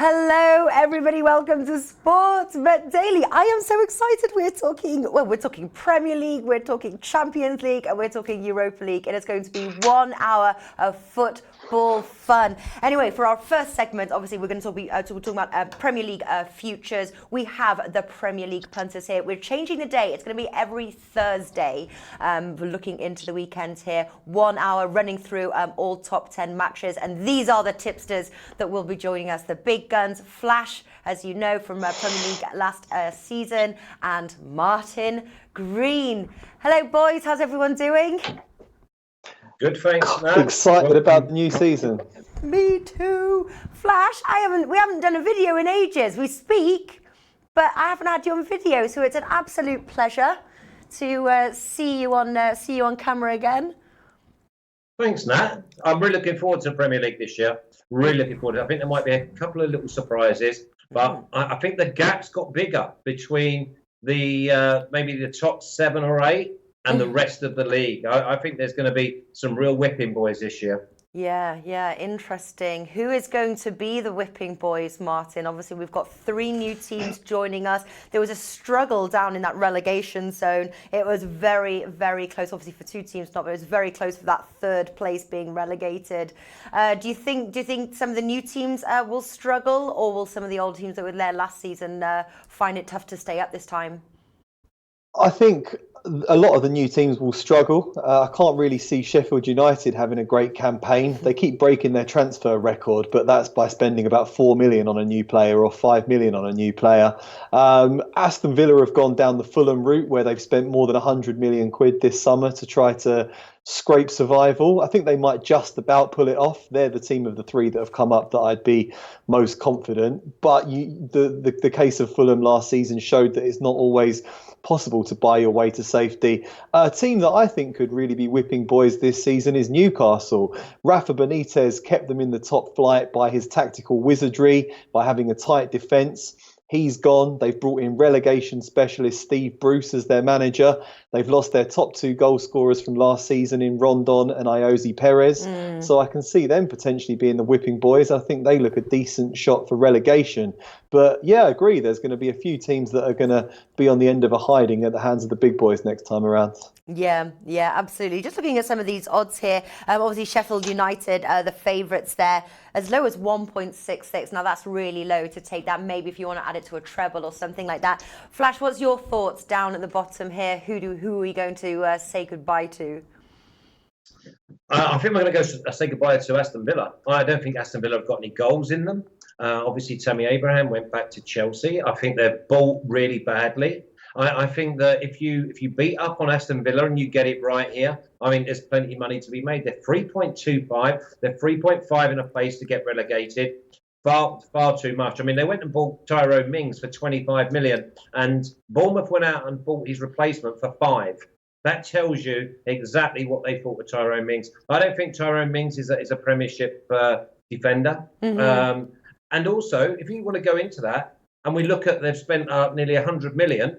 Hello, everybody. Welcome to Sports Bet Daily. I am so excited. We're talking Premier League, we're talking Champions League, and we're talking Europa League. And it's going to be 1 hour of football fun. Anyway, for our first segment, obviously, we're going to be talking about Premier League futures. We have the Premier League punters here. We're changing the day. It's going to be every Thursday. We're looking into the weekend here. 1 hour running through all top 10 matches. And these are the tipsters that will be joining us. The big guns, Flash, as you know, from Premier League last season, and Martin Green. Hello, boys. How's everyone doing? Good, thanks. Excited about the new season. Me too. Flash, we haven't done a video in ages. We speak, but I haven't had you on video, so it's an absolute pleasure to see you on camera again. Thanks, Nat. I'm really looking forward to Premier League this year. Really looking forward to it. I think there might be a couple of little surprises, but I think the gap's got bigger between the maybe the top 7 or 8 and the rest of the league. I think there's going to be some real whipping boys this year. Yeah, interesting. Who is going to be the whipping boys, Martin? Obviously, we've got 3 new teams joining us. There was a struggle down in that relegation zone. It was very, very close, obviously, for 2 teams, but it was very close for that 3rd place being relegated. Do you think some of the new teams will struggle, or will some of the old teams that were there last season find it tough to stay up this time? I think a lot of the new teams will struggle. I can't really see Sheffield United having a great campaign. They keep breaking their transfer record, but that's by spending about 4 million on a new player or 5 million on a new player. Aston Villa have gone down the Fulham route, where they've spent more than 100 million quid this summer to try to scrape survival. I think they might just about pull it off. They're the team of the 3 that have come up that I'd be most confident. But the case of Fulham last season showed that it's not always possible to buy your way to safety. A team that I think could really be whipping boys this season is Newcastle. Rafa Benitez kept them in the top flight by his tactical wizardry, by having a tight defence. He's gone. They've brought in relegation specialist Steve Bruce as their manager. They've lost their top 2 goal scorers from last season in Rondon and Iosi Perez. So I can see them potentially being the whipping boys. I think they look a decent shot for relegation. But yeah, I agree. There's going to be a few teams that are going to be on the end of a hiding at the hands of the big boys next time around. Yeah, absolutely. Just looking at some of these odds here, obviously Sheffield United, the favourites there, as low as 1.66. Now that's really low to take that. Maybe if you want to add it to a treble or something like that. Flash, what's your thoughts down at the bottom here? Who are we going to say goodbye to? I think we're going to go say goodbye to Aston Villa. I don't think Aston Villa have got any goals in them. Obviously, Tammy Abraham went back to Chelsea. I think they're bought really badly. I think that if you beat up on Aston Villa and you get it right here, I mean, there's plenty of money to be made. They're 3.25. They're 3.5 in a place to get relegated. Far too much. I mean, they went and bought Tyrone Mings for 25 million, and Bournemouth went out and bought his replacement for 5. That tells you exactly what they thought with Tyrone Mings. I don't think Tyrone Mings is a Premiership defender. And also, if you want to go into that, and we look at they've spent nearly 100 million.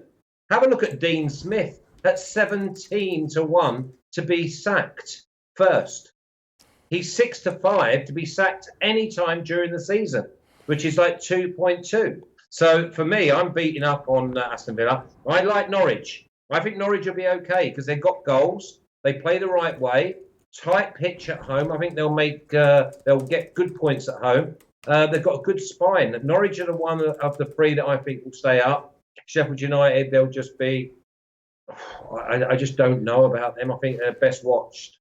Have a look at Dean Smith at 17-1 to be sacked first. He's 6-5 to be sacked any time during the season, which is like 2.2. So for me, I'm beating up on Aston Villa. I like Norwich. I think Norwich will be okay because they've got goals. They play the right way. Tight pitch at home. I think they'll get good points at home. They've got a good spine. Norwich are the one of the 3 that I think will stay up. Sheffield United, they'll just be... I just don't know about them. I think they're best watched.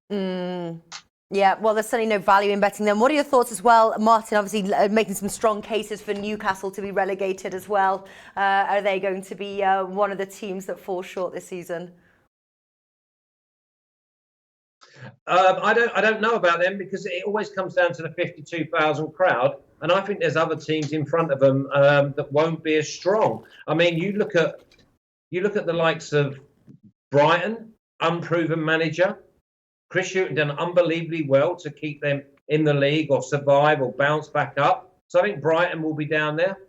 Yeah, well, there's certainly no value in betting them. What are your thoughts as well, Martin? Obviously, making some strong cases for Newcastle to be relegated as well. Are they going to be one of the teams that fall short this season? I don't know about them because it always comes down to the 52,000 crowd, and I think there's other teams in front of them that won't be as strong. I mean, you look at the likes of Brighton, unproven manager. Chris Hughton done unbelievably well to keep them in the league or survive or bounce back up. So I think Brighton will be down there.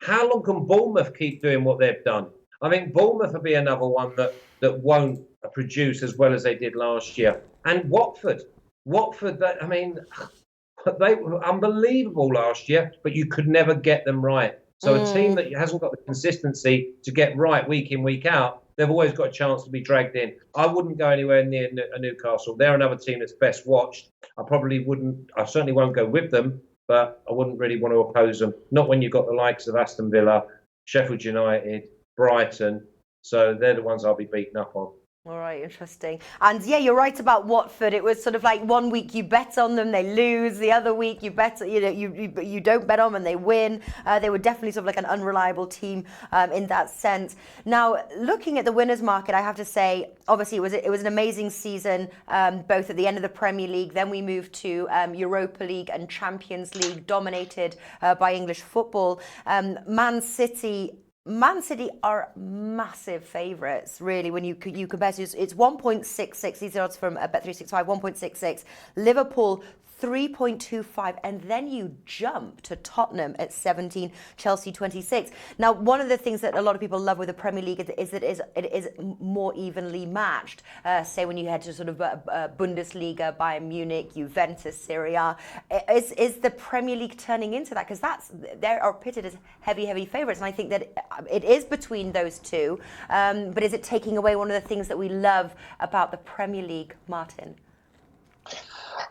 How long can Bournemouth keep doing what they've done? I think Bournemouth will be another one that won't produce as well as they did last year. And Watford, I mean, they were unbelievable last year, but you could never get them right. So a team that hasn't got the consistency to get right week in, week out, they've always got a chance to be dragged in. I wouldn't go anywhere near a Newcastle. They're another team that's best watched. I certainly won't go with them, but I wouldn't really want to oppose them. Not when you've got the likes of Aston Villa, Sheffield United, Brighton. So they're the ones I'll be beaten up on. All right, interesting. And yeah, you're right about Watford. It was sort of like one week you bet on them, they lose. The other week you bet, you don't bet on them and they win. They were definitely sort of like an unreliable team in that sense. Now, looking at the winners' market, I have to say, obviously it was an amazing season, both at the end of the Premier League. Then we moved to Europa League and Champions League, dominated by English football. Man City are massive favourites, really, when you compare to it's 1.66. These are odds from Bet365, 1.66. Liverpool 3.25, and then you jump to Tottenham at 17, Chelsea 26. Now, one of the things that a lot of people love with the Premier League is that it is more evenly matched. Say when you head to sort of Bundesliga, Bayern Munich, Juventus, Serie A, is the Premier League turning into that? Because they are pitted as heavy favourites, and I think that it is between those two. But is it taking away one of the things that we love about the Premier League, Martin?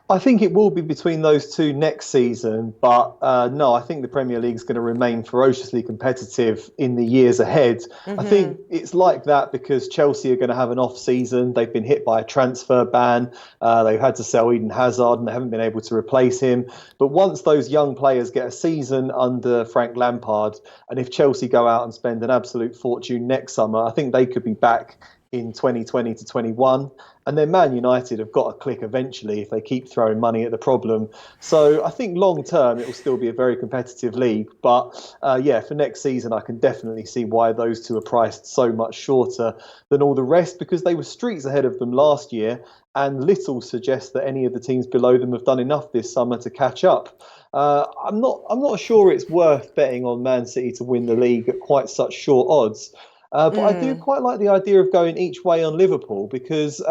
I think it will be between those two next season, but no, I think the Premier League is going to remain ferociously competitive in the years ahead. I think it's like that because Chelsea are going to have an off season. They've been hit by a transfer ban. They've had to sell Eden Hazard and they haven't been able to replace him. But once those young players get a season under Frank Lampard, and if Chelsea go out and spend an absolute fortune next summer, I think they could be back in 2020 to 21. And then Man United have got to click eventually if they keep throwing money at the problem. So I think long term it will still be a very competitive league. But yeah, for next season, I can definitely see why those two are priced so much shorter than all the rest, because they were streets ahead of them last year. And little suggests that any of the teams below them have done enough this summer to catch up. I'm not sure it's worth betting on Man City to win the league at quite such short odds. But I do quite like the idea of going each way on Liverpool, because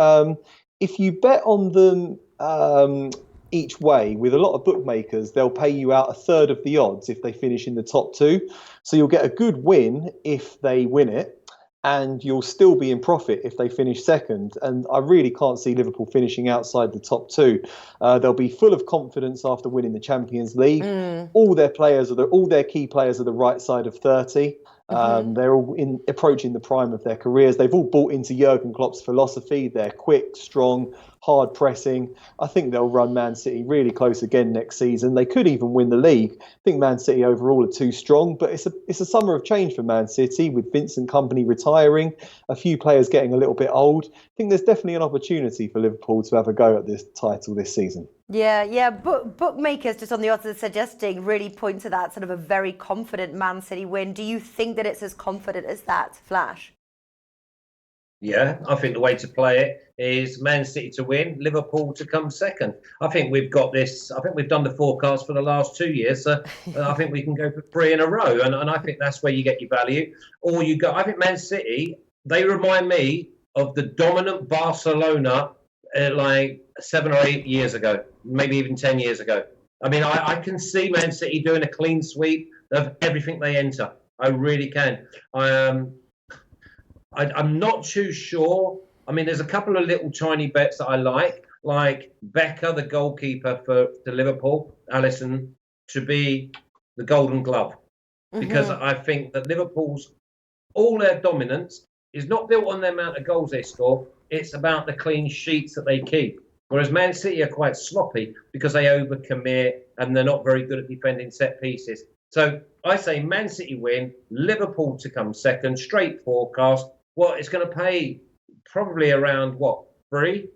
if you bet on them each way with a lot of bookmakers, they'll pay you out a third of the odds if they finish in the top two. So you'll get a good win if they win it, and you'll still be in profit if they finish second. And I really can't see Liverpool finishing outside the top two. They'll be full of confidence after winning the Champions League. All their key players are the right side of 30. They're all approaching the prime of their careers. They've all bought into Jurgen Klopp's philosophy. They're quick, strong, hard pressing. I think they'll run Man City really close again next season. They could even win the league. I think Man City overall are too strong, but it's a summer of change for Man City with Vincent Kompany retiring, a few players getting a little bit old. I think there's definitely an opportunity for Liverpool to have a go at this title this season. Yeah. Bookmakers, just on the odds suggesting, really point to that sort of a very confident Man City win. Do you think that it's as confident as that, Flash? Yeah, I think the way to play it is Man City to win, Liverpool to come second. I think we've got this. I think we've done the forecast for the last 2 years. So I think we can go for 3 in a row. And I think that's where you get your value. Or you go, I think Man City, they remind me of the dominant Barcelona like 7 or 8 years ago, maybe even 10 years ago. I mean, I can see Man City doing a clean sweep of everything they enter. I really can. I'm not too sure. I mean, there's a couple of little tiny bets that I like Becker, the goalkeeper for Liverpool, Alisson, to be the Golden Glove. Because I think that Liverpool's, all their dominance is not built on the amount of goals they score. It's about the clean sheets that they keep. Whereas Man City are quite sloppy because they overcommit and they're not very good at defending set pieces. So I say Man City win, Liverpool to come second, straight forecast. Well, it's going to pay probably around, 3?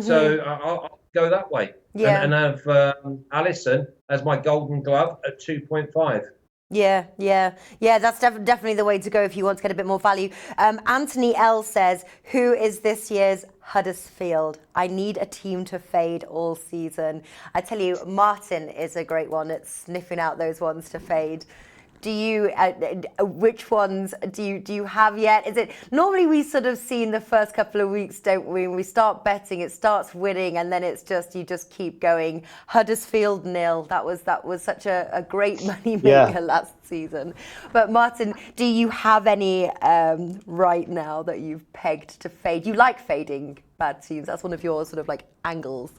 So I'll go that way. Yeah. And have Alisson as my Golden Glove at 2.5. Yeah. That's definitely the way to go if you want to get a bit more value. Anthony L says, who is this year's Huddersfield? I need a team to fade all season. I tell you, Martin is a great one at sniffing out those ones to fade. Do you? Which ones do you have yet? Is it normally we sort of see in the first couple of weeks, don't we? When we start betting, it starts winning, and then it's just you just keep going. Huddersfield 0. That was such a great money maker last season. But Martin, do you have any right now that you've pegged to fade? You like fading bad teams. That's one of your sort of like angles.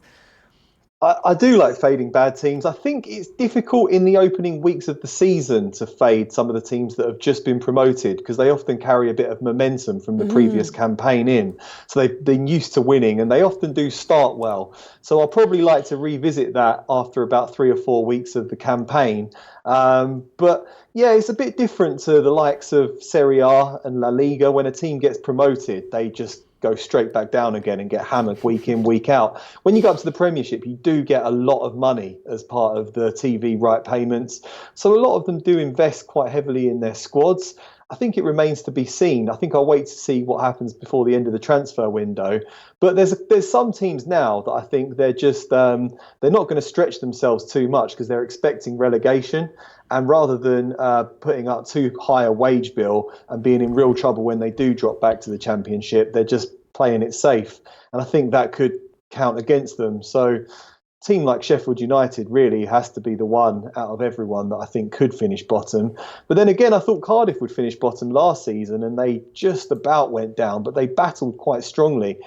I do like fading bad teams. I think it's difficult in the opening weeks of the season to fade some of the teams that have just been promoted because they often carry a bit of momentum from the previous campaign in. So they've been used to winning and they often do start well. So I'll probably like to revisit that after about 3 or 4 weeks of the campaign. But yeah, it's a bit different to the likes of Serie A and La Liga. When a team gets promoted, they just go straight back down again and get hammered week in, week out. When you go up to the Premiership, you do get a lot of money as part of the TV right payments. So a lot of them do invest quite heavily in their squads. I think it remains to be seen. I think I'll wait to see what happens before the end of the transfer window. But there's some teams now that I think they're just they're not going to stretch themselves too much because they're expecting relegation. And rather than putting up too high a wage bill and being in real trouble when they do drop back to the Championship, they're just playing it safe. And I think that could count against them. So a team like Sheffield United really has to be the one out of everyone that I think could finish bottom. But then again, I thought Cardiff would finish bottom last season and they just about went down, but they battled quite strongly.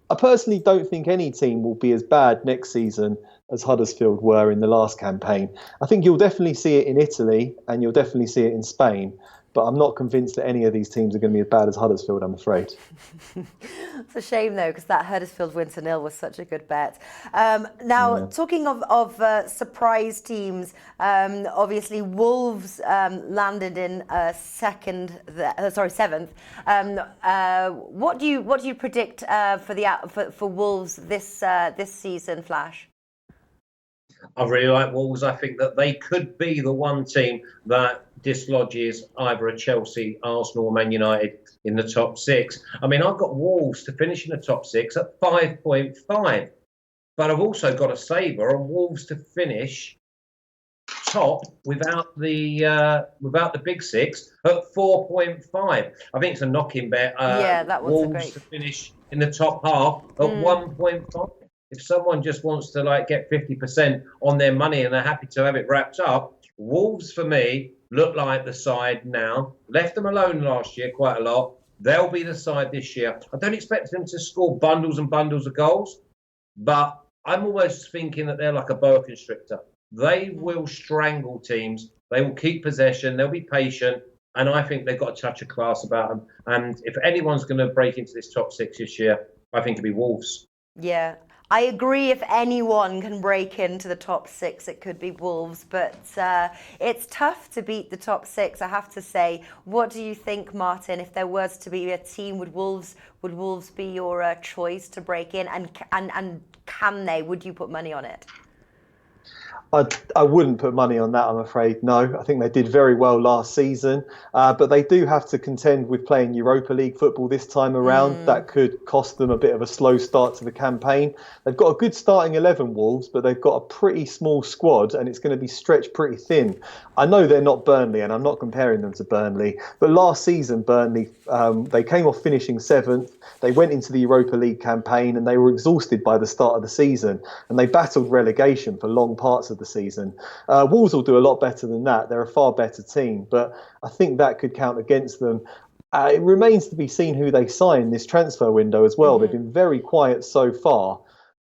I personally don't think any team will be as bad next season as Huddersfield were in the last campaign. I think you'll definitely see it in Italy and you'll definitely see it in Spain. But I'm not convinced that any of these teams are going to be as bad as Huddersfield, I'm afraid. It's a shame, though, because that Huddersfield win to 0 was such a good bet. Talking of surprise teams, obviously Wolves landed in seventh. What do you predict for Wolves this season, Flash? I really like Wolves. I think that they could be the one team that dislodges either a Chelsea, Arsenal or Man United in the top 6. I mean, I've got Wolves to finish in the top 6 at 5.5. But I've also got a saver on Wolves to finish top without the big 6 at 4.5. I think it's a knocking bet. That was Wolves to finish in the top half at 1.5. If someone just wants to get 50% on their money and they're happy to have it wrapped up, Wolves for me look like the side now. Left them alone last year quite a lot. They'll be the side this year. I don't expect them to score bundles and bundles of goals, but I'm almost thinking that they're like a boa constrictor. They will strangle teams. They will keep possession. They'll be patient. And I think they've got a touch of class about them. And if anyone's going to break into this top 6 this year, I think it'll be Wolves. Yeah. I agree, if anyone can break into the top 6, it could be Wolves, but it's tough to beat the top 6, I have to say. What do you think, Martin? If there was to be a team, would Wolves be your choice to break in? And can they? Would you put money on it? I wouldn't put money on that, I'm afraid. No, I think they did very well last season, but they do have to contend with playing Europa League football this time around. That could cost them a bit of a slow start to the campaign. They've got a good starting 11, Wolves, but they've got a pretty small squad and it's going to be stretched pretty thin. I know they're not Burnley and I'm not comparing them to Burnley, but last season Burnley, they came off finishing 7th. They went into the Europa League campaign and they were exhausted by the start of the season and they battled relegation for long parts of the season. Wolves will do a lot better than that. They're a far better team, but I think that could count against them. It remains to be seen who they sign this transfer window as well. They've been very quiet so far,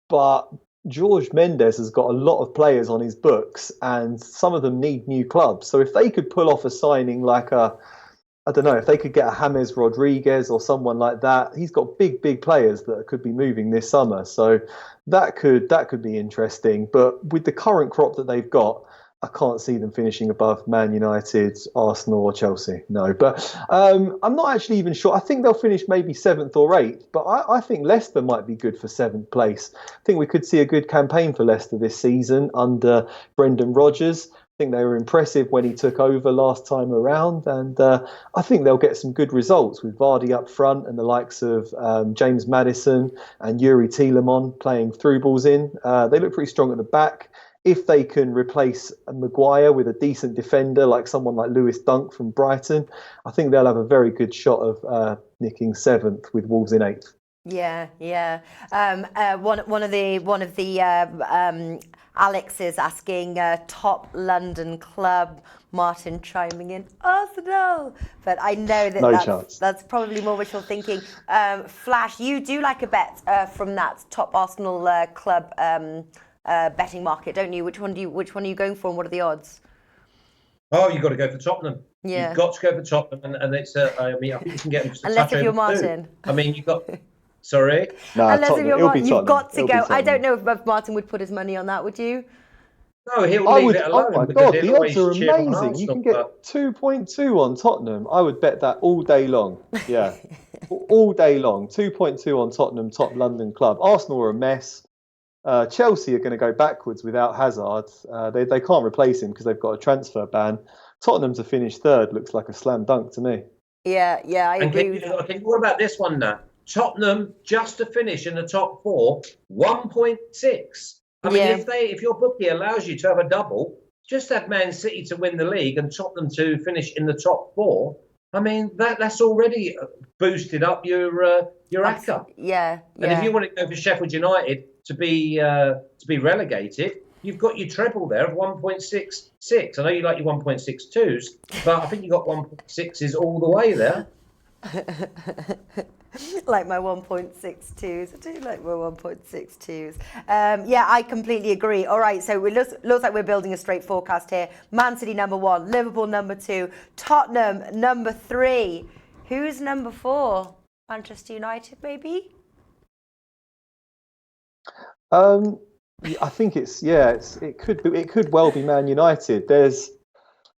but Jorge Mendes has got a lot of players on his books and some of them need new clubs. So if they could pull off a signing like I don't know, if they could get a James Rodriguez or someone like that, he's got big players that could be moving this summer. So that could be interesting. But with the current crop that they've got, I can't see them finishing above Man United, Arsenal or Chelsea. No, but I'm not actually even sure. I think they'll finish maybe 7th or 8th, but I think Leicester might be good for 7th place. I think we could see a good campaign for Leicester this season under Brendan Rodgers. I think they were impressive when he took over last time around, and I think they'll get some good results with Vardy up front and the likes of James Maddison and Yuri Tielemans playing through balls in. They look pretty strong at the back. if they can replace Maguire with a decent defender, like someone like Lewis Dunk from Brighton, I think they'll have a very good shot of nicking 7th with Wolves in 8th. Yeah. One of the Alex is asking top London club. Martin chiming in Arsenal, but I know that's probably more wishful thinking. Flash, you do like a bet from that top Arsenal club betting market, don't you? Which one are you going for, and what are the odds? Oh, you've got to go for Tottenham. Yeah. You've got to go for Tottenham, and it's. I mean, I think you can get them just a unless touch if you're over Martin. 2. I mean, you've got. Sorry. No, unless if you're Martin, you've got to go. I don't know if Martin would put his money on that. Would you? No, he'll leave it alone. Oh my because God, the odds are cheer on amazing. You Arsenal, can get 2.2 on Tottenham. I would bet that all day long. Yeah, all day long. 2.2 on Tottenham, top London club. Arsenal are a mess. Chelsea are going to go backwards without Hazard. They can't replace him because they've got a transfer ban. Tottenham to finish 3rd looks like a slam dunk to me. Yeah, I agree. Okay, what about this one now? Tottenham just to finish in the top 4, 1.6. I mean, if your bookie allows you to have a double, just have Man City to win the league and Tottenham to finish in the top 4. I mean, that's already boosted up your ACCA. Yeah. And if you want to go for Sheffield United to be relegated, you've got your treble there of 1.66. I know you like your 1.62s, but I think you got 1.6s all the way there. Like my 1.62s. I do like my 1.62s. Yeah, I completely agree. All right, so it looks like we're building a straight forecast here. Man City number 1, Liverpool number 2, Tottenham number 3. Who's number 4? Manchester United, maybe? I think it could well be Man United. There's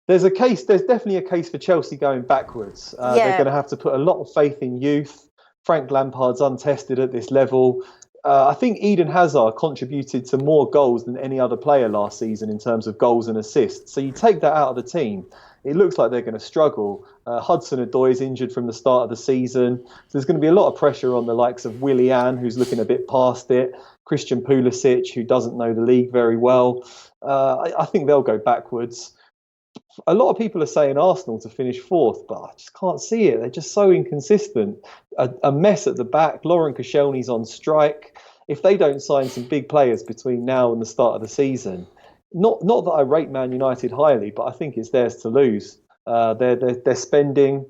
definitely a case for Chelsea going backwards. They're going to have to put a lot of faith in youth. Frank Lampard's untested at this level. I think Eden Hazard contributed to more goals than any other player last season in terms of goals and assists. So you take that out of the team, it looks like they're going to struggle. Hudson-Odoi is injured from the start of the season. So there's going to be a lot of pressure on the likes of Willian, who's looking a bit past it, Christian Pulisic, who doesn't know the league very well. I think they'll go backwards. A lot of people are saying Arsenal to finish 4th, but I just can't see it. They're just so inconsistent. A mess at the back. Lauren Koscielny's on strike. If they don't sign some big players between now and the start of the season, not that I rate Man United highly, but I think it's theirs to lose. They're spending.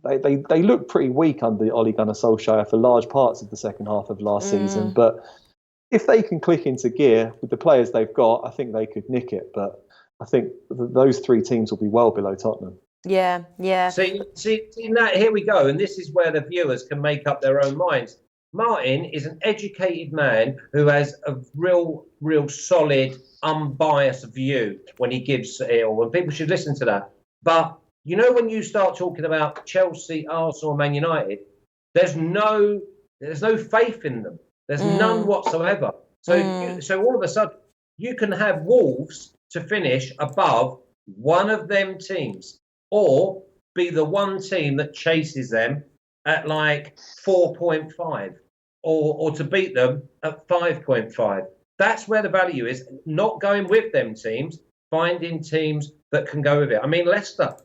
They look pretty weak under Ole Gunnar Solskjaer for large parts of the second half of last season. But if they can click into gear with the players they've got, I think they could nick it. But I think those 3 teams will be well below Tottenham. Yeah. See, Nat, here we go. And this is where the viewers can make up their own minds. Martin is an educated man who has a real solid, unbiased view when he gives it all. And people should listen to that. But, you know, when you start talking about Chelsea, Arsenal, Man United, there's no faith in them. There's none whatsoever. So all of a sudden, you can have Wolves to finish above one of them teams, or be the one team that chases them at like 4.5, or to beat them at 5.5. That's where the value is, not going with them teams, finding teams that can go with it. I mean, Leicester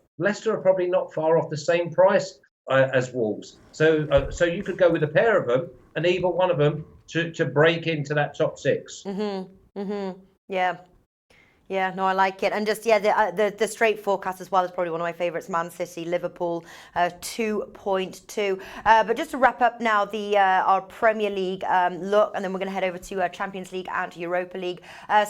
are probably not far off the same price as Wolves. So you could go with a pair of them and either one of them to break into that top 6. Yeah, no, I like it. And just, the straight forecast as well is probably one of my favourites. Man City, Liverpool, 2.2. But just to wrap up now, our Premier League look, and then we're going to head over to Champions League and to Europa League.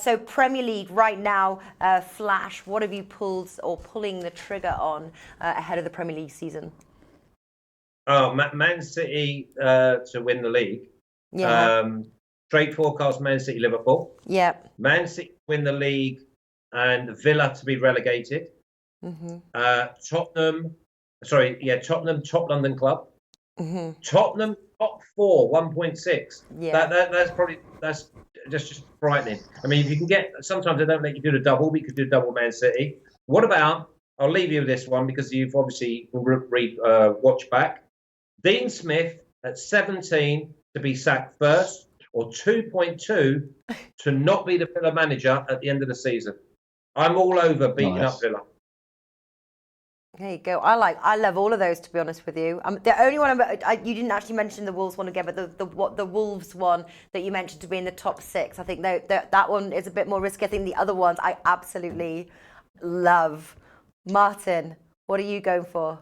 So Premier League right now, Flash, what have you pulled or pulling the trigger on ahead of the Premier League season? Oh, Man City to win the league. Yeah. Straight forecast, Man City, Liverpool. Yeah. Man City win the league and Villa to be relegated. Tottenham, top London club. Tottenham top 4, 1.6. Yeah. That's just frightening. I mean, if you can get, sometimes they don't let you do the double, but you could do double Man City. What about, I'll leave you with this one because you've obviously watched back. Dean Smith at 17 to be sacked first, or 2.2 to not be the Villa manager at the end of the season. I'm all over beating up Villa. There you go. I love all of those, to be honest with you. The only one you didn't actually mention the Wolves one again, but the Wolves one that you mentioned to be in the top 6, I think that one is a bit more risky. I think the other ones I absolutely love. Martin, what are you going for?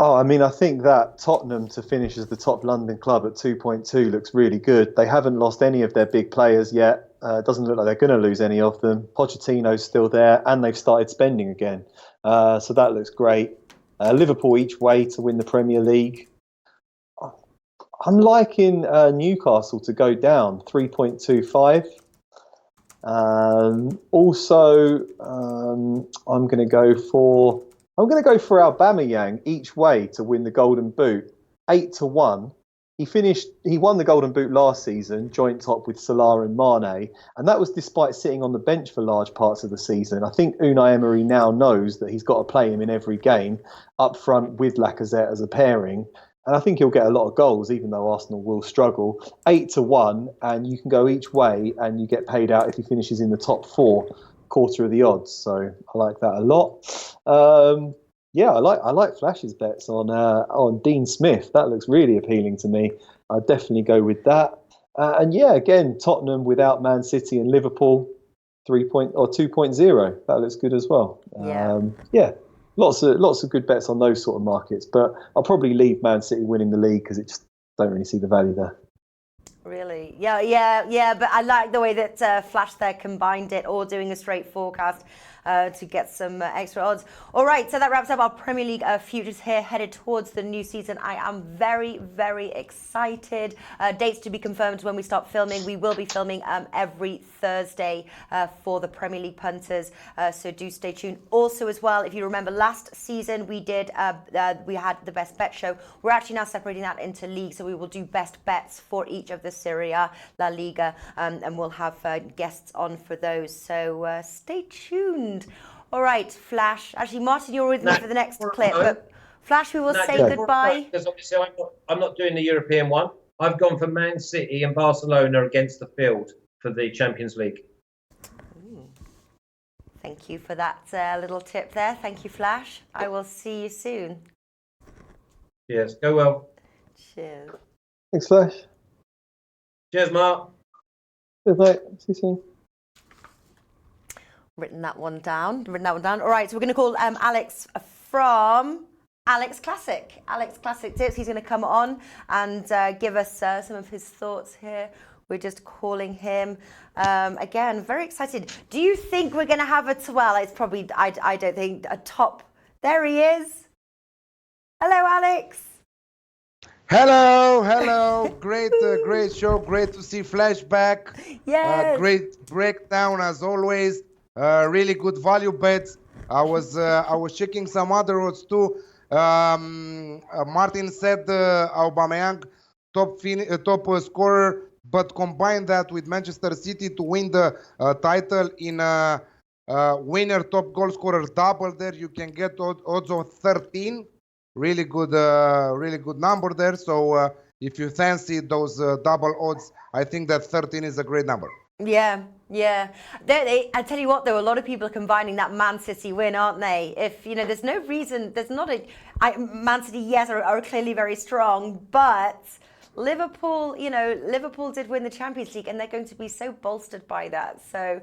Oh, I mean, I think that Tottenham to finish as the top London club at 2.2 looks really good. They haven't lost any of their big players yet. It doesn't look like they're going to lose any of them. Pochettino's still there, and they've started spending again. So that looks great. Liverpool each way to win the Premier League. I'm liking Newcastle to go down, 3.25. Also, I'm going to go for Aubameyang each way to win the Golden Boot, 8-1. He won the Golden Boot last season, joint top with Salah and Mane, and that was despite sitting on the bench for large parts of the season. I think Unai Emery now knows that he's got to play him in every game, up front with Lacazette as a pairing, and I think he'll get a lot of goals, even though Arsenal will struggle. 8-1, and you can go each way, and you get paid out if he finishes in the top 4, quarter of the odds. So I like that a lot. Yeah, I like Flash's bets on Dean Smith. That looks really appealing to me. I'd definitely go with that. And yeah, again, Tottenham without Man City and Liverpool, 2.0. That looks good as well. Yeah, lots of good bets on those sort of markets. But I'll probably leave Man City winning the league because it just don't really see the value there. Really? Yeah. But I like the way that Flash there combined it, or doing a straight forecast to get some extra odds. All right, so that wraps up our Premier League futures here, headed towards the new season. I am very, very excited. Dates to be confirmed when we start filming. We will be filming every Thursday for the Premier League punters, so do stay tuned. Also, as well, if you remember last season, we had the best bet show. We're actually now separating that into leagues, so we will do best bets for each of the Serie A, La Liga, and we'll have guests on for those. So stay tuned. All right, Flash. Actually, Martin, you're with me for the next clip. But Flash, we will say goodbye. Because obviously I'm not doing the European one. I've gone for Man City and Barcelona against the field for the Champions League. Thank you for that little tip there. Thank you, Flash. I will see you soon. Yes, go well. Cheers. Thanks, Flash. Cheers, Mark. Cheers, mate. See you soon. Written that one down. All right, so we're going to call Alex from Alex Classic. Alex Classic Tips. He's going to come on and give us some of his thoughts here. We're just calling him. Again, very excited. Do you think we're going to have it's probably, I don't think, a top. There he is. Hello, Alex. Hello. Great show. Great to see Flash back. Yes. Great breakdown as always. Really good value bets. I was checking some other odds too. Martin said Aubameyang top scorer, but combine that with Manchester City to win the title in winner top goal scorer double. There you can get odds of 13. Really good number there. So if you fancy those double odds, I think that 13 is a great number. Yeah. I tell you what, though, a lot of people are combining that Man City win, aren't they? If there's no reason, Man City, yes, are clearly very strong, but Liverpool, Liverpool did win the Champions League, and they're going to be so bolstered by that. So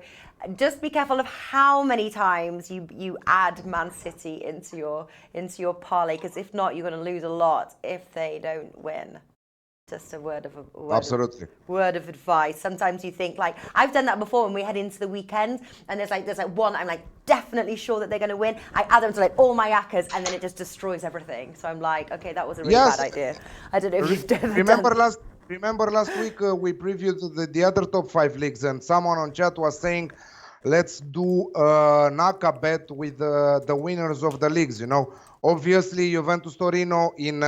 just be careful of how many times you add Man City into your parlay, because if not, you're going to lose a lot if they don't win. Just a word of advice. Sometimes you think, like, I've done that before when we head into the weekend, and there's one I'm definitely sure that they're going to win. I add them to all my yakas, and then it just destroys everything. So I'm like, okay, that was a really bad idea. I don't know if you've ever Remember last week we previewed the other top 5 leagues, and someone on chat was saying, let's do a Naka bet with the winners of the leagues. Obviously Juventus Torino in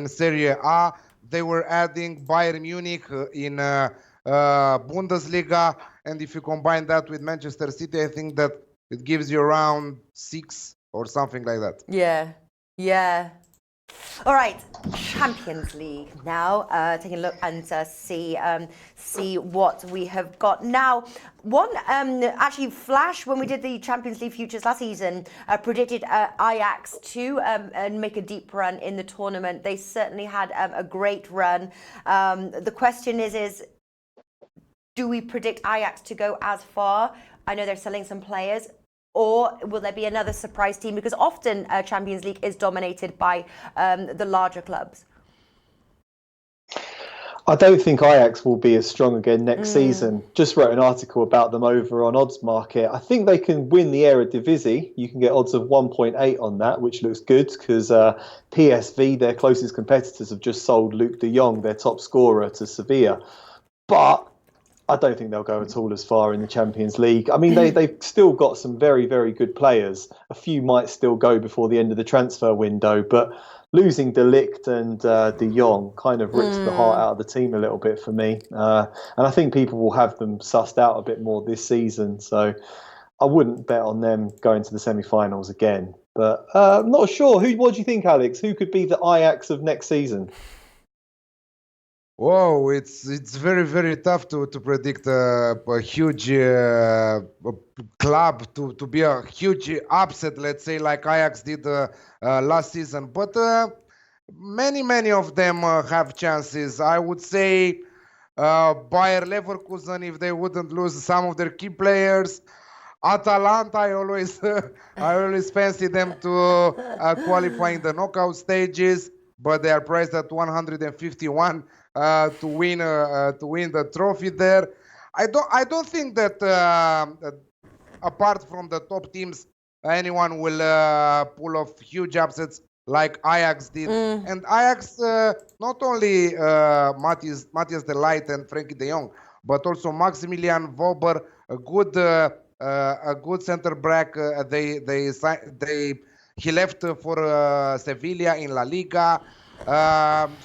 Serie A. They were adding Bayern Munich in Bundesliga, and if you combine that with Manchester City, I think that it gives you around 6 or something like that. Yeah. All right, Champions League now. Taking a look and see what we have got now. One actually, Flash, when we did the Champions League futures last season, predicted Ajax to make a deep run in the tournament. They certainly had a great run. The question is, do we predict Ajax to go as far? I know they're selling some players. Or will there be another surprise team? Because often Champions League is dominated by the larger clubs. I don't think Ajax will be as strong again next season. Just wrote an article about them over on Oddsmarket. I think they can win the Eredivisie. You can get odds of 1.8 on that, which looks good because PSV, their closest competitors, have just sold Luke de Jong, their top scorer, to Sevilla. But I don't think they'll go at all as far in the Champions League. I mean, they've still got some very, very good players. A few might still go before the end of the transfer window, but losing De Ligt and De Jong kind of rips the heart out of the team a little bit for me. And I think people will have them sussed out a bit more this season. So I wouldn't bet on them going to the semi-finals again. But I'm not sure. What do you think, Alex? Who could be the Ajax of next season? Whoa, it's very, very tough to predict a huge club to be a huge upset, let's say, like Ajax did last season. But many of them have chances. I would say Bayer Leverkusen, if they wouldn't lose some of their key players. Atalanta, I always fancy them to qualify in the knockout stages, but they are priced at 151 to win the trophy there. I don't think that apart from the top teams, anyone will pull off huge upsets like Ajax did. And Ajax, not only Matthias de Ligt and Frankie de Jong, but also Maximilian Wöber, a good center back. He left for Sevilla in La Liga.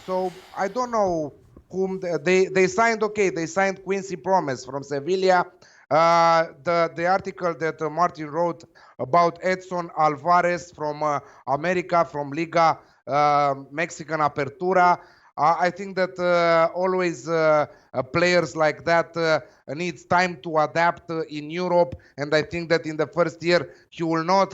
So I don't know whom they signed. Okay, they signed Quincy Promes from Sevilla. The article that Martin wrote about Edson Alvarez from America, from Liga Mexican Apertura. I think that always players like that needs time to adapt in Europe, and I think that in the first year he will not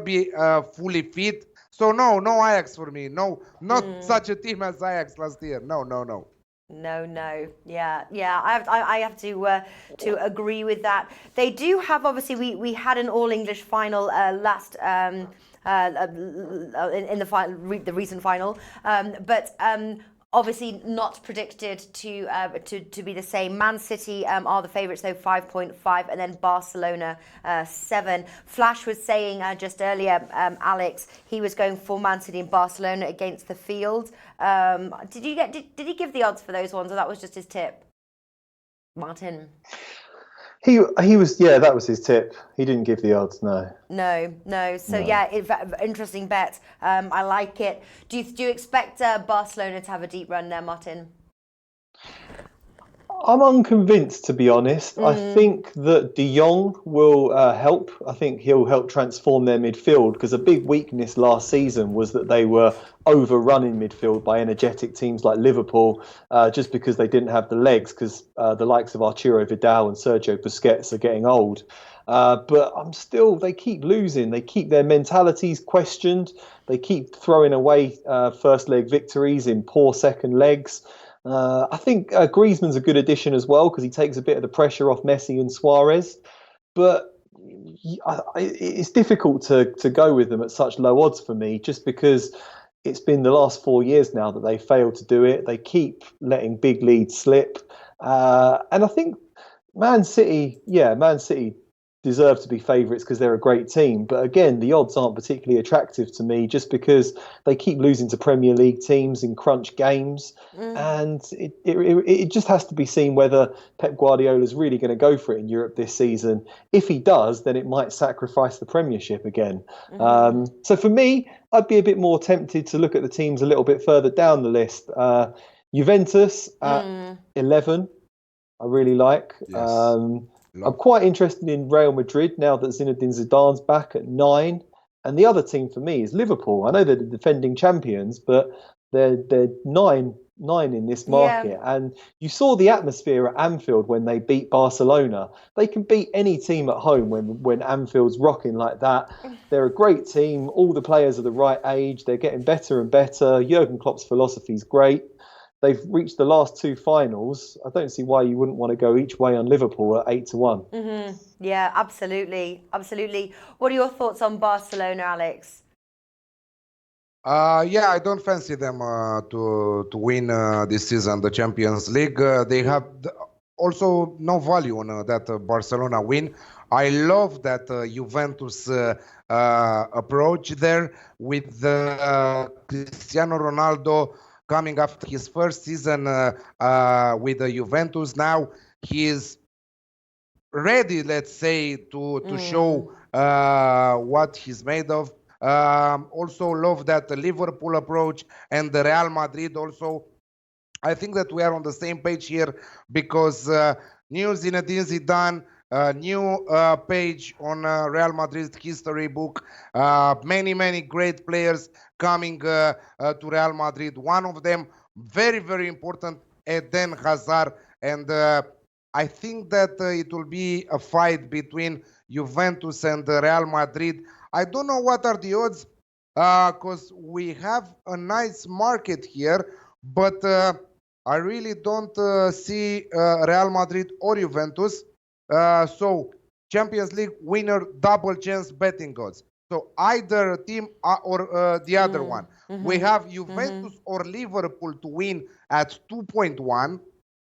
be fully fit. So no Ajax for me. No, not such a team as Ajax last year. No. No. Yeah. I have to agree with that. They do have, obviously, we had an all English final last in the recent final, but obviously not predicted to be the same. Man City are the favourites, though, 5.5, and then Barcelona 7. Flash was saying just earlier, Alex, he was going for Man City and Barcelona against the field. Did he give the odds for those ones, or that was just his tip, Martin? He was, yeah, that was his tip. He didn't give the odds, no. No. So yeah, interesting bet. I like it. Do you expect Barcelona to have a deep run there, Martin? I'm unconvinced, to be honest. I think that De Jong will help. I think he'll help transform their midfield, because a big weakness last season was that they were overrun in midfield by energetic teams like Liverpool, just because they didn't have the legs, because the likes of Arturo Vidal and Sergio Busquets are getting old. But they keep losing. They keep their mentalities questioned. They keep throwing away first leg victories in poor second legs. I think Griezmann's a good addition as well, because he takes a bit of the pressure off Messi and Suarez. But it's difficult to go with them at such low odds for me, just because it's been the last 4 years now that they failed to do it. They keep letting big leads slip. And I think Man City deserve to be favourites because they're a great team. But again, the odds aren't particularly attractive to me, just because they keep losing to Premier League teams in crunch games. And it just has to be seen whether Pep Guardiola is really going to go for it in Europe this season. If he does, then it might sacrifice the Premiership again. So for me, I'd be a bit more tempted to look at the teams a little bit further down the list. Juventus at 11, I really like. Yes. I'm quite interested in Real Madrid now that Zinedine Zidane's back at 9. And the other team for me is Liverpool. I know they're the defending champions, but they're nine in this market. And you saw the atmosphere at Anfield when they beat Barcelona. They can beat any team at home when Anfield's rocking like that. They're a great team. All the players are the right age. They're getting better and better. Jurgen Klopp's philosophy is great. They've reached the last two finals. I don't see why you wouldn't want to go each way on Liverpool at 8-1. Mm-hmm. Yeah, absolutely. Absolutely. What are your thoughts on Barcelona, Alex? Yeah, I don't fancy them to win this season the Champions League. They have also no value on that Barcelona win. I love that Juventus approach there with Cristiano Ronaldo coming after his first season with the Juventus. Now he is ready, let's say, to show what he's made of. Also love that the Liverpool approach and the Real Madrid also. I think that we are on the same page here because new Zinedine Zidane, new page on Real Madrid's history book. Many great players coming to Real Madrid. One of them, very, very important, Eden Hazard. And I think that it will be a fight between Juventus and Real Madrid. I don't know what are the odds because we have a nice market here, but I really don't see Real Madrid or Juventus. So Champions League winner double chance betting odds. So either team or the other one. We have Juventus or Liverpool to win at 2.1,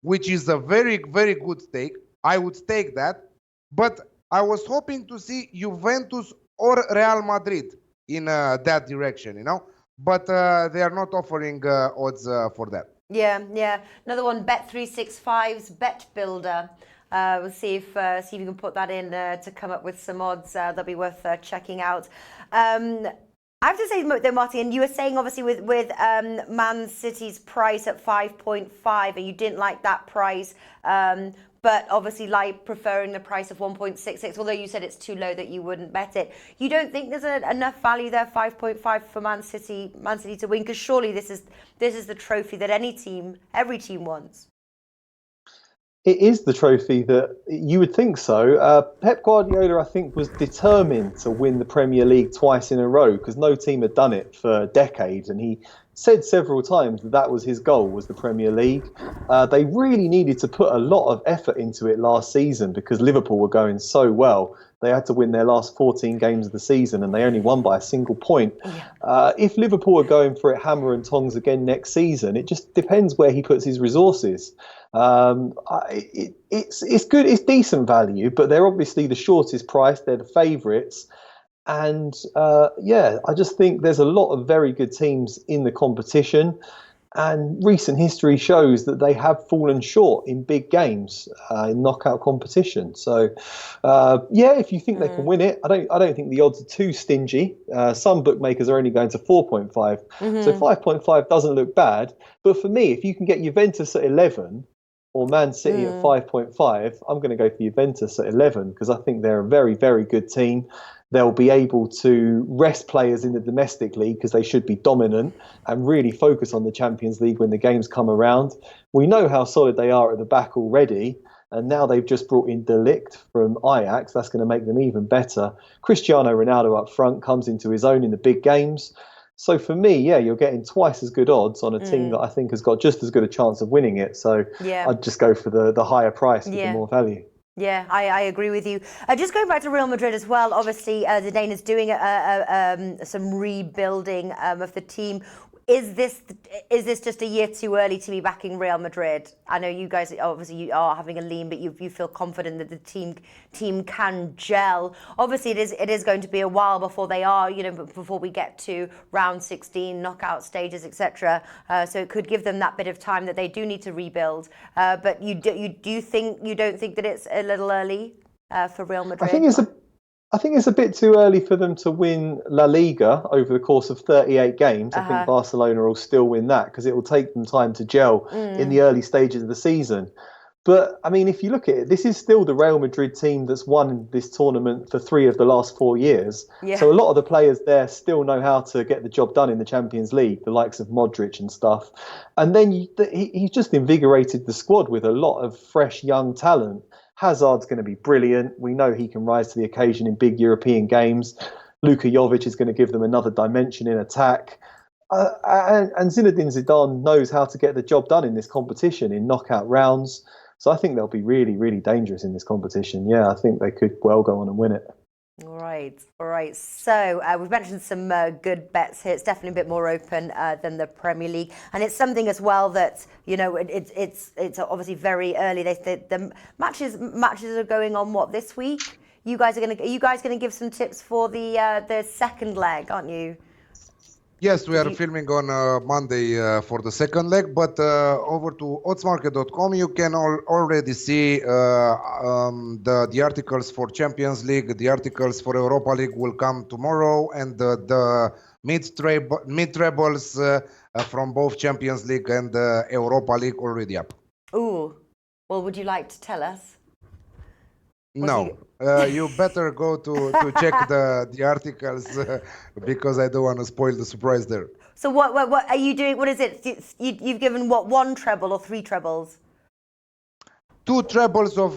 which is a very, very good stake. I would stake that. But I was hoping to see Juventus or Real Madrid in that direction, you know. But they are not offering odds for that. Yeah. Another one, Bet365's Bet Builder. We'll see if you can put that in to come up with some odds that'll be worth checking out. I have to say, though, Martin, you were saying obviously with Man City's price at 5.5, and you didn't like that price, but obviously like preferring the price of 1.66, although you said it's too low that you wouldn't bet it. You don't think there's enough value there, 5.5 for Man City to win? Because surely this is the trophy that every team wants. It is the trophy that you would think so. Pep Guardiola, I think, was determined to win the Premier League twice in a row because no team had done it for decades. And he said several times that was his goal, was the Premier League. They really needed to put a lot of effort into it last season because Liverpool were going so well. They had to win their last 14 games of the season and they only won by a single point. If Liverpool are going for it hammer and tongs again next season, it just depends where he puts his resources. It's good, it's decent value, but they're obviously the shortest price. They're the favourites. And I just think there's a lot of very good teams in the competition. And recent history shows that they have fallen short in big games, in knockout competition. So, if you think they can win it, I don't think the odds are too stingy. Some bookmakers are only going to 4.5, so 5.5 doesn't look bad. But for me, if you can get Juventus at 11 or Man City at 5.5, I'm going to go for Juventus at 11 because I think they're a very, very good team. They'll be able to rest players in the domestic league because they should be dominant and really focus on the Champions League when the games come around. We know how solid they are at the back already. And now they've just brought in De Ligt from Ajax. That's going to make them even better. Cristiano Ronaldo up front comes into his own in the big games. So for me, you're getting twice as good odds on a team that I think has got just as good a chance of winning it. So I'd just go for the higher price with the more value. Yeah, I agree with you. Just going back to Real Madrid as well, obviously Zidane is doing some rebuilding of the team. Is this just a year too early to be backing Real Madrid? I know you guys obviously you are having a lean, but you feel confident that the team can gel. Obviously, it is going to be a while before they are, before we get to round 16, knockout stages, etc. So it could give them that bit of time that they do need to rebuild. But you don't think that it's a little early for Real Madrid? I think it's a bit too early for them to win La Liga over the course of 38 games. I think Barcelona will still win that because it will take them time to gel in the early stages of the season. But I mean, if you look at it, this is still the Real Madrid team that's won this tournament for 3 of the last 4 years. Yeah. So a lot of the players there still know how to get the job done in the Champions League, the likes of Modric and stuff. And then he's just invigorated the squad with a lot of fresh young talent. Hazard's going to be brilliant. We know he can rise to the occasion in big European games. Luka Jovic is going to give them another dimension in attack. And Zinedine Zidane knows how to get the job done in this competition in knockout rounds. So I think they'll be really, really dangerous in this competition. Yeah, I think they could well go on and win it. All right. So we've mentioned some good bets here. It's definitely a bit more open than the Premier League, and it's something as well that it's obviously very early. The matches are going on this week. Are you guys gonna give some tips for the second leg, aren't you? Yes, we are filming on Monday for the second leg, but over to oddsmarket.com you can already see the articles for Champions League. The articles for Europa League will come tomorrow, and the mid-trebles from both Champions League and Europa League already up. Ooh, well, would you like to tell us? No, you better go to check the articles because I don't want to spoil the surprise there. So what are you doing? What is it? You've given what, 1 treble or 3 trebles? 2 trebles of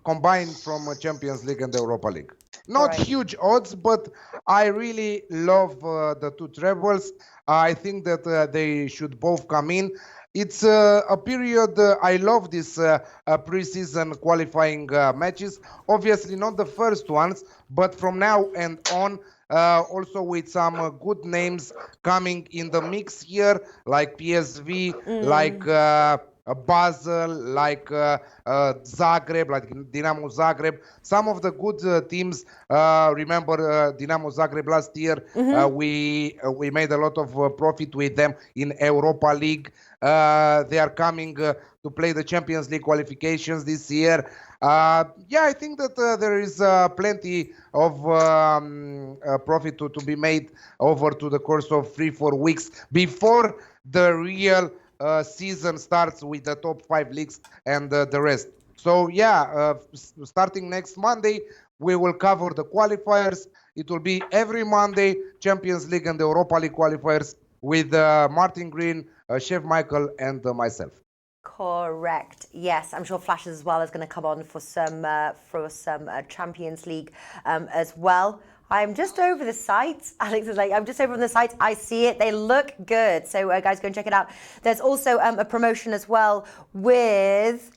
combined from Champions League and Europa League. Not huge odds, but I really love the 2 trebles. I think that they should both come in. It's a period, I love this pre-season qualifying matches. Obviously not the first ones, but from now and on, also with some good names coming in the mix here, like PSV, like Basel, like Zagreb, like Dinamo Zagreb. Some of the good teams, remember Dinamo Zagreb last year, we made a lot of profit with them in Europa League. They are coming to play the Champions League qualifications this year. Yeah, I think that there is plenty of profit to be made over to the course of 3-4 weeks before the real season starts with the top 5 leagues and the rest. So yeah, starting next Monday, we will cover the qualifiers. It will be every Monday, Champions League and the Europa League qualifiers with Martin Green, Chef Michael, and myself. Correct. Yes, I'm sure Flashes as well is going to come on for some Champions League as well. I'm just over the site. Alex is like, I'm just over on the site. I see it. They look good. So guys, go and check it out. There's also a promotion as well with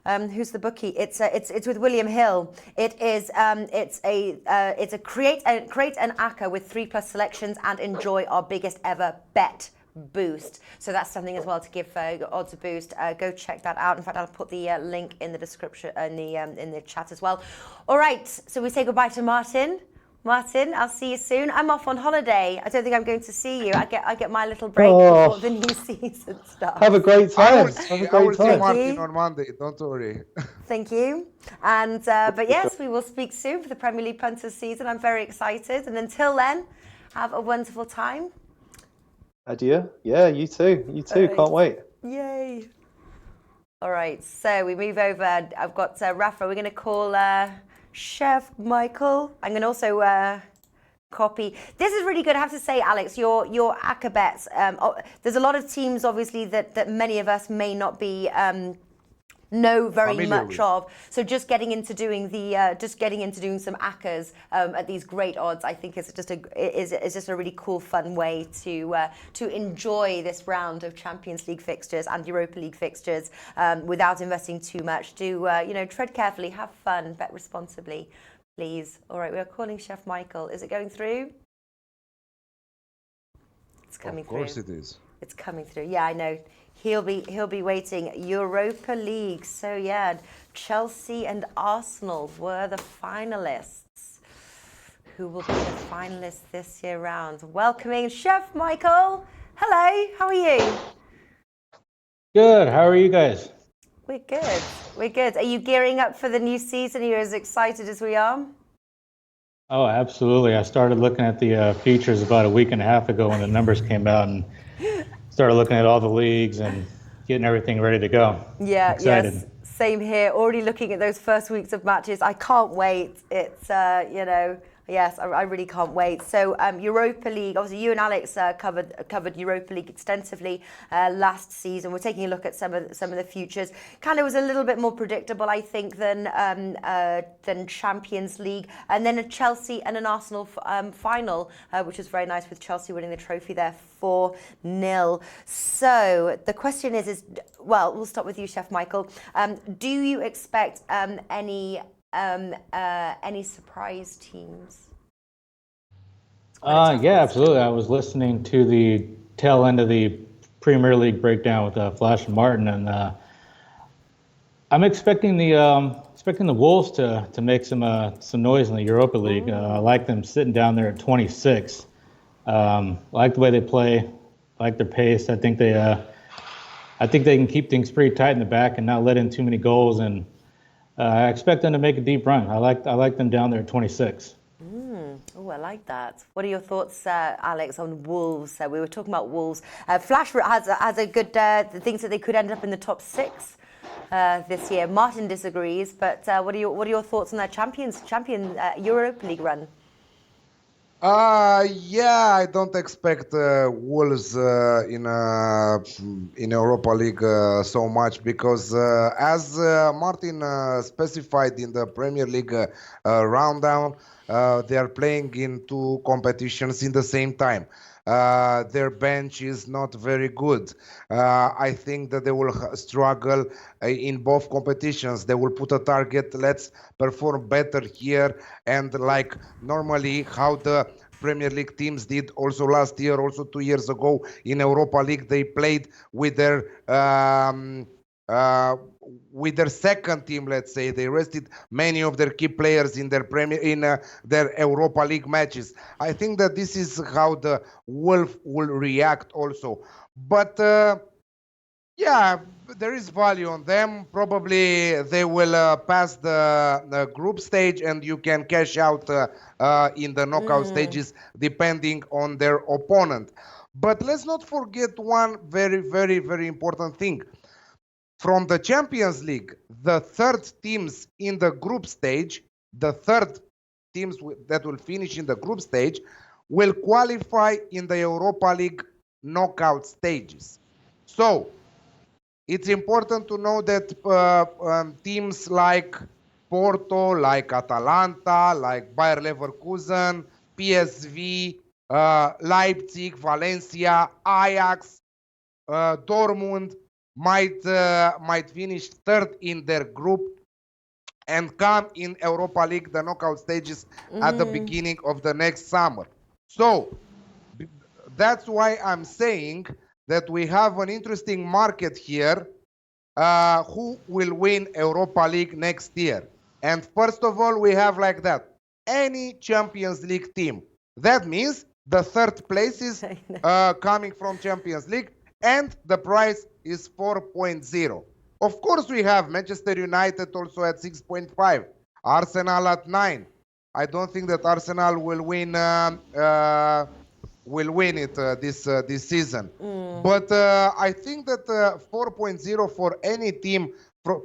who's the bookie? It's with William Hill. It's a create an ACCA with 3+ selections and enjoy our biggest ever bet boost. So that's something as well to give odds a boost. Go check that out. In fact, I'll put the link in the description in the chat as well. All right. So we say goodbye to Martin. Martin, I'll see you soon. I'm off on holiday. I don't think I'm going to see you. I get my little break before the new season starts. Have a great time. I will see Martin on Monday. Don't worry. Thank you. And but yes, we will speak soon for the Premier League Punters season. I'm very excited. And until then, have a wonderful time. Adieu. Yeah, you too. You too. Right. Can't wait. Yay. All right. So we move over. I've got Rafa. We're going to call Chef Michael. I'm going to also copy. This is really good. I have to say, Alex, your ACCA bets. There's a lot of teams, obviously, that many of us may not be know very much of. So just getting into doing some ACCAs at these great odds, I think is just a really cool, fun way to enjoy this round of Champions League fixtures and Europa League fixtures without investing too much. Tread carefully, have fun, bet responsibly, please. All right, we are calling Chef Michael. Is it going through? It's coming through. Of course it is. It's coming through. Yeah, I know. He'll be waiting. Europa League. So yeah, Chelsea and Arsenal were the finalists. Who will be the finalists this year round? Welcoming Chef Michael. Hello, how are you? Good. How are you guys? We're good. We're good. Are you gearing up for the new season? Are you as excited as we are? Oh, absolutely. I started looking at the features about a week and a half ago when the numbers came out and started looking at all the leagues, and getting everything ready to go. Yeah, Excited. yes, same here. Already looking at those first weeks of matches. I can't wait. It's, yes, I really can't wait. So Europa League, obviously you and Alex covered Europa League extensively last season. We're taking a look at some of the futures. Kind of was a little bit more predictable, I think, than Champions League. And then a Chelsea and an Arsenal final, which was very nice, with Chelsea winning the trophy there 4-0. So the question is, well, we'll start with you, Chef Michael. Do you expect any surprise teams? Yeah, absolutely. I was listening to the tail end of the Premier League breakdown with Flash and Martin, and I'm expecting the Wolves to make some noise in the Europa League. I like them sitting down there at 26. I like the way they play, I like their pace. I think they can keep things pretty tight in the back and not let in too many goals. And I expect them to make a deep run. I like them down there at 26. Oh, I like that. What are your thoughts, Alex, on Wolves? We were talking about Wolves. Flash has a good thinks that they could end up in the top 6 this year. Martin disagrees, but what are your thoughts on their champion Europa League run? Yeah, I don't expect Wolves in Europa League so much, because as Martin specified in the Premier League rundown, they are playing in 2 competitions in the same time. Their bench is not very good. I think that they will struggle in both competitions. They will put a target, let's perform better here, and like normally how the Premier League teams did also last year, also 2 years ago in Europa League, they played with their second team. Let's say they rested many of their key players in their their Europa League matches. I think that this is how the Wolf will react also. But yeah, there is value on them. Probably they will pass the group stage, and you can cash out in the knockout stages depending on their opponent. But let's not forget one very, very, very important thing. From the Champions League, the third teams in the group stage, the third teams that will finish in the group stage, will qualify in the Europa League knockout stages. So it's important to know that teams like Porto, like Atalanta, like Bayer Leverkusen, PSV, Leipzig, Valencia, Ajax, Dortmund might finish third in their group and come in Europa League, the knockout stages, at the beginning of the next summer. So that's why I'm saying that we have an interesting market here. Who will win Europa League next year? And first of all, we have like that. Any Champions League team. That means the third place is coming from Champions League, and the price is 4.0. Of course, we have Manchester United also at 6.5, Arsenal at 9. I don't think that Arsenal will win it this season. But I think that 4.0 for any team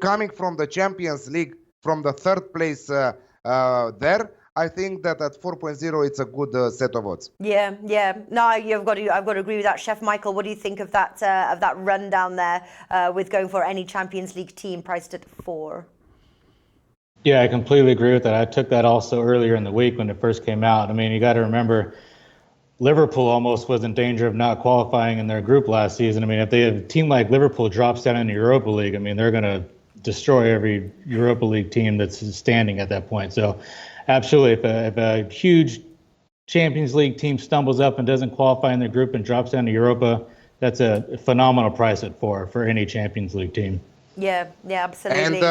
coming from the Champions League, from the third place there, I think that at 4.0 it's a good set of odds. Yeah. No, I've got to agree with that. Chef Michael, what do you think of that rundown there with going for any Champions League team priced at 4? Yeah, I completely agree with that. I took that also earlier in the week when it first came out. I mean, you got to remember, Liverpool almost was in danger of not qualifying in their group last season. I mean, if a team like Liverpool drops down in the Europa League, I mean, they're going to destroy every Europa League team that's standing at that point. So absolutely, if a huge Champions League team stumbles up and doesn't qualify in their group and drops down to Europa, that's a phenomenal price at 4 for any Champions League team. Yeah, absolutely.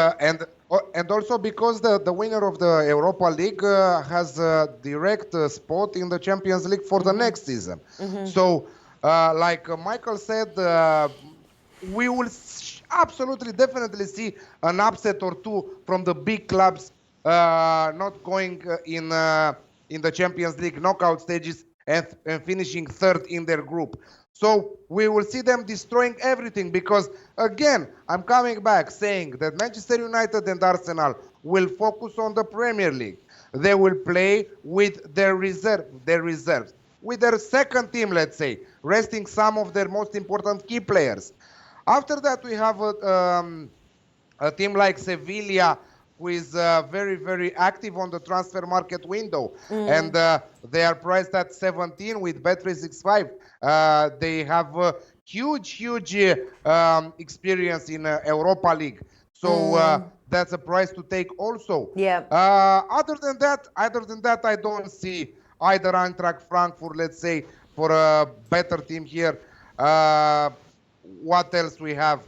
And also because the winner of the Europa League has a direct spot in the Champions League for the next season. So, like Michael said, we will absolutely, definitely see an upset or two from the big clubs not going in the Champions League knockout stages and finishing third in their group. So we will see them destroying everything because, again, I'm coming back saying that Manchester United and Arsenal will focus on the Premier League. They will play with their reserves, with their second team, let's say, resting some of their most important key players. After that, we have a team like Sevilla, who is very, very active on the transfer market window. And they are priced at 17 with Bet365. They have huge experience in Europa League. So that's a price to take also. Yeah. Other than that, I don't see either Eintracht Frankfurt, let's say, for a better team here. What else we have?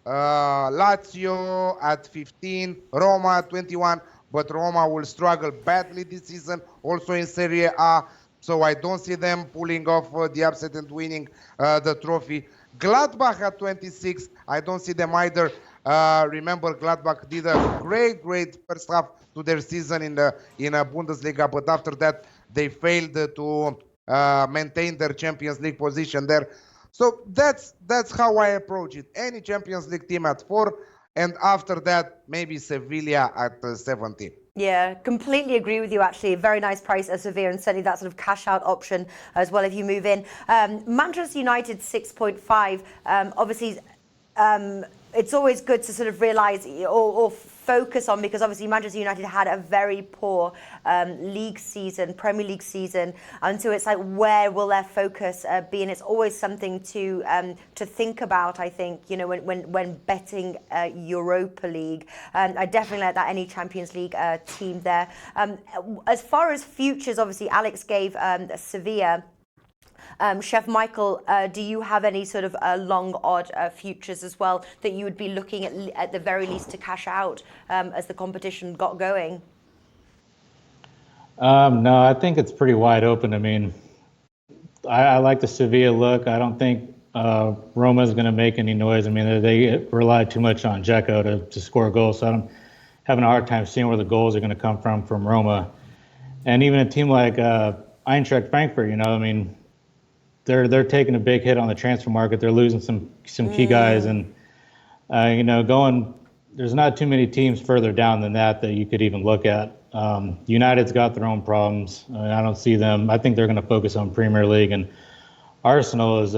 Lazio at 15, Roma at 21, but Roma will struggle badly this season, also in Serie A, so I don't see them pulling off the upset and winning the trophy. Gladbach at 26, I don't see them either. Remember, Gladbach did a great first half to their season in Bundesliga, but after that, they failed to maintain their Champions League position there. So that's how I approach it. Any Champions League team at 4, and after that, maybe Sevilla at 17. Yeah, completely agree with you, actually. A very nice price at Sevilla, and certainly that sort of cash-out option as well if you move in. Manchester United, 6.5. Obviously, it's always good to sort of realise or focus on, because obviously Manchester United had a very poor league season, Premier League season, and so it's like, where will their focus be? And it's always something to think about, I think, you know, when betting Europa League. I definitely like that, any Champions League team there. As far as futures, obviously Alex gave Sevilla. Chef Michael, do you have any sort of long odd futures as well that you would be looking at the very least to cash out as the competition got going? No, I think it's pretty wide open. I mean, I like the Sevilla look. I don't think Roma is going to make any noise. I mean, they rely too much on Dzeko to score goals, so I'm having a hard time seeing where the goals are going to come from Roma. And even a team like Eintracht Frankfurt, you know, I mean, they're taking a big hit on the transfer market. They're losing some key guys, and you know, there's not too many teams further down than that you could even look at. United's got their own problems. I don't see them. I think they're going to focus on Premier League, and Arsenal is,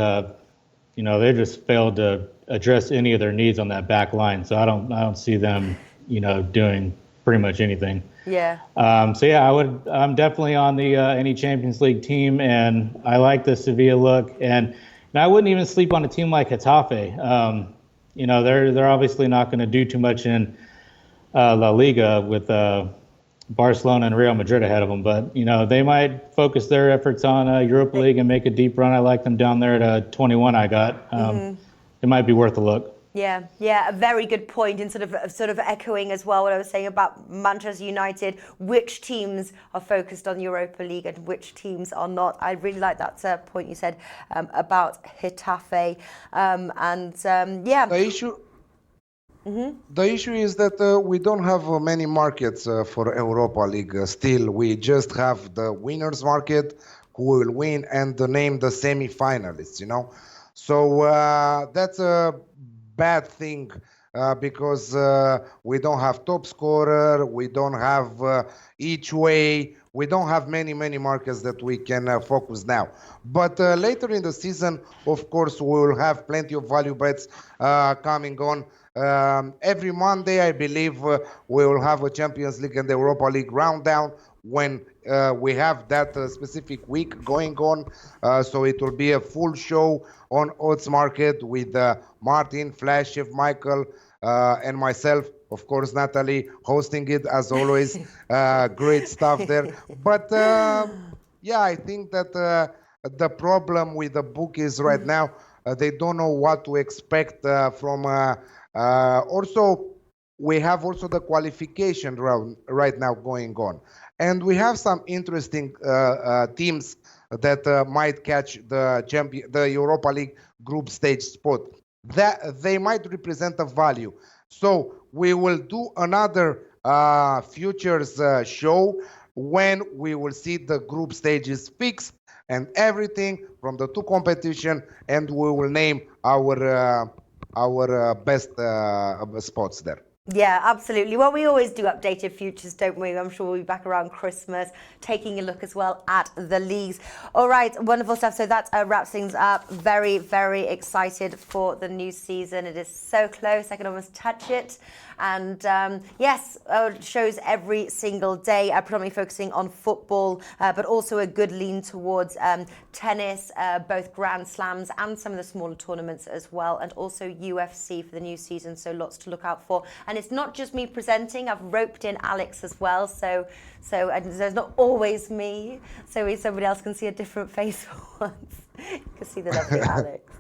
you know, they just failed to address any of their needs on that back line. So I don't see them, you know, doing pretty much anything. Yeah. So yeah, I'm definitely on the any Champions League team, and I like the Sevilla look. And I wouldn't even sleep on a team like Getafe. You know, they're obviously not going to do too much in La Liga with Barcelona and Real Madrid ahead of them, but you know, they might focus their efforts on Europa League and make a deep run. I like them down there at 21. I got. It might be worth a look. Yeah, a very good point, and sort of echoing as well what I was saying about Manchester United. Which teams are focused on Europa League and which teams are not? I really like that point you said about Getafe, yeah. The issue is that we don't have many markets for Europa League still. We just have the winners market, who will win, and name the semi-finalists, you know. So that's a bad thing because we don't have top scorer, we don't have each way, we don't have many markets that we can focus now. But later in the season, of course, we will have plenty of value bets coming on. Every Monday, I believe, we will have a Champions League and the Europa League round down when we have that specific week going on. So it will be a full show on Oddsmarket with Martin, Flash, Chef Michael, and myself, of course, Natalie, hosting it as always. Great stuff there. But yeah, I think that the problem with the bookies right now, they don't know what to expect from. Also, we have also the qualification round right now going on. And we have some interesting teams that might catch the Europa League group stage spot. That they might represent a value. So we will do another futures show when we will see the group stages fixed. and everything from the two competition, and we will name our best spots there. Yeah, absolutely. Well, we always do updated futures, don't we? I'm sure we'll be back around Christmas, taking a look as well at the leagues. All right, wonderful stuff. So that wraps things up. Very, very excited for the new season. It is so close, I can almost touch it. And yes, shows every single day, predominantly focusing on football, but also a good lean towards tennis, both Grand Slams and some of the smaller tournaments as well, and also UFC for the new season. So lots to look out for. And it's not just me presenting. I've roped in Alex as well. So there's not always me. So somebody else can see a different face for once. You can see the lovely Alex.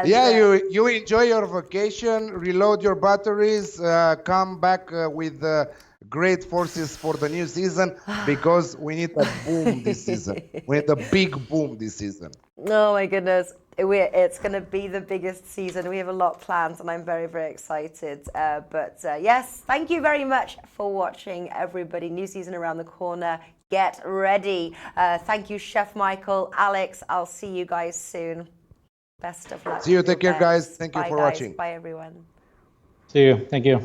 Yeah, you enjoy your vacation, reload your batteries, come back with great forces for the new season, because we need a boom this season. We need a big boom this season. Oh my goodness. It's going to be the biggest season. We have a lot planned, and I'm very, very excited. But yes, thank you very much for watching, everybody. New season around the corner. Get ready. Thank you, Chef Michael, Alex. I'll see you guys soon. Best of luck. See you. Take care, guys. Thank you for watching. Bye, everyone. See you. Thank you.